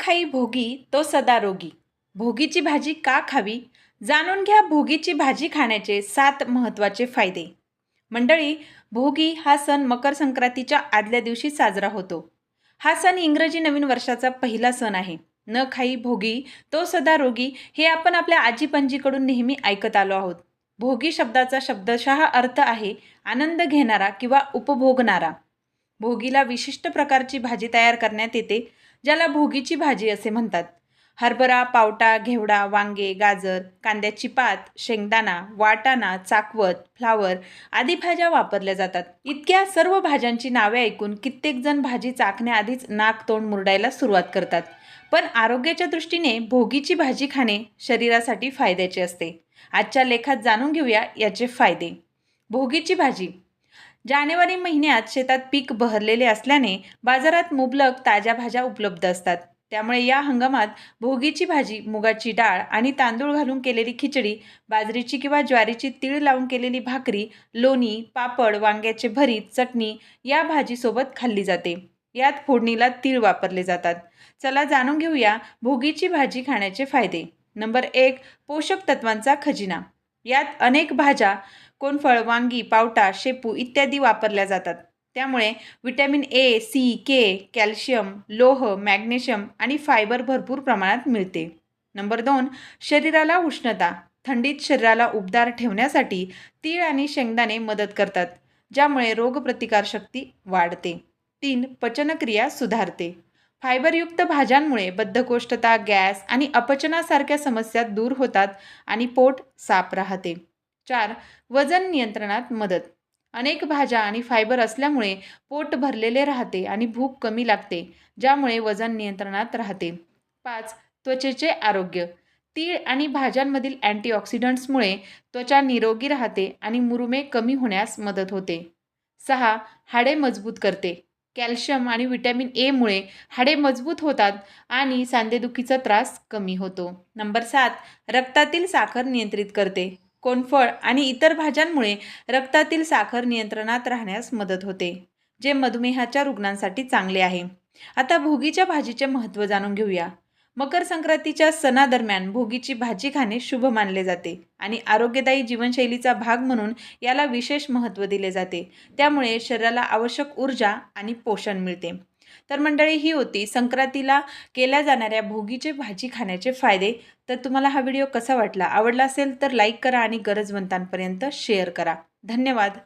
खाई भोगी तो सदा रोगी. भोगीची भाजी का खावी? जाणून घ्या भोगीची भाजी खाण्याचे 7 महत्त्वाचे फायदे. मंडळी, भोगी हा सण मकर संक्रांतीच्या आदल्या दिवशी साजरा होतो. हा सण इंग्रजी नवीन वर्षाचा पहिला सण आहे. न खाई भोगी तो सदा रोगी हे आपण आपल्या आजी पणजीकडून नेहमी ऐकत आलो आहोत. भोगी शब्दाचा शब्दशः अर्थ आहे आनंद घेणारा किंवा उपभोगणारा. भोगीला विशिष्ट प्रकारची भाजी तयार करण्यात येते, ज्याला भोगीची भाजी असे म्हणतात. हरभरा, पावटा, घेवडा, वांगे, गाजर, कांद्याची पात, शेंगदाणा, वाटाणा, चाकवत, फ्लावर आदी भाज्या वापरल्या जातात. इतक्या सर्व भाज्यांची नावे ऐकून कित्येक जण भाजी चाखण्याआधीच नाक तोंड मुरडायला सुरुवात करतात. पण आरोग्याच्या दृष्टीने भोगीची भाजी खाणे शरीरासाठी फायद्याचे असते. आजच्या लेखात जाणून घेऊया याचे फायदे. भोगीची भाजी. जानेवारी महिन्यात शेतात पीक बहरलेले असल्याने बाजारात मुबलक ताज्या भाज्या उपलब्ध असतात. त्यामुळे या हंगामात भोगीची भाजी, मुगाची डाळ आणि तांदूळ घालून केलेली खिचडी, बाजरीची किंवा ज्वारीची तीळ लावून केलेली भाकरी, लोणी, पापड, वांग्याचे भरीत, चटणी या भाजीसोबत खाल्ली जाते. यात फोडणीला तीळ वापरले जातात. चला जाणून घेऊया भोगीची भाजी खाण्याचे फायदे. नंबर 1. पोषक तत्वांचा खजिना. यात अनेक भाज्या, कोणफळ, वांगी, पावटा, शेपू इत्यादी वापरल्या जातात. त्यामुळे vitamin A, C, K, calcium, लोह, मॅग्नेशियम आणि फायबर भरपूर प्रमाणात मिळते. नंबर 2. शरीराला उष्णता. थंडीत शरीराला उबदार ठेवण्यासाठी तीळ आणि शेंगदाणे मदत करतात, ज्यामुळे रोगप्रतिकारशक्ती वाढते. 3. पचनक्रिया सुधारते. फायबरयुक्त भाज्यांमुळे बद्धकोष्ठता, गॅस आणि अपचनासारख्या समस्या दूर होतात आणि पोट साफ राहते. 4. वजन नियंत्रणात मदत. अनेक भाज्या आणि फायबर असल्यामुळे पोट भरलेले राहते आणि भूक कमी लागते, ज्यामुळे वजन नियंत्रणात राहते. 5. त्वचेचे आरोग्य. तीळ आणि भाज्यांमधील अँटीऑक्सिडंट्समुळे त्वचा निरोगी राहते आणि मुरुमे कमी होण्यास मदत होते. 6. हाडे मजबूत करते. कॅल्शियम आणि विटॅमिन ए मुळे हाडे मजबूत होतात आणि सांधेदुखीचा त्रास कमी होतो. नंबर 7. रक्तातील साखर नियंत्रित करते. कोणफळ आणि इतर भाज्यांमुळे रक्तातील साखर नियंत्रणात राहण्यास मदत होते, जे मधुमेहाच्या रुग्णांसाठी चांगले आहे. आता भोगीच्या भाजीचे महत्त्व जाणून घेऊया. मकर संक्रांतीच्या सणादरम्यान भोगीची भाजी खाणे शुभ मानले जाते आणि आरोग्यदायी जीवनशैलीचा भाग म्हणून याला विशेष महत्त्व दिले जाते. त्यामुळे शरीराला आवश्यक ऊर्जा आणि पोषण मिळते. तर मंडळी, ही होती संक्रांतीला केल्या जाणाऱ्या भोगीची भाजी खाण्याचे फायदे. तर तुम्हाला हा व्हिडिओ कसा वाटला? आवडला असेल तर लाईक करा आणि गरजवंतांपर्यंत शेअर करा. धन्यवाद.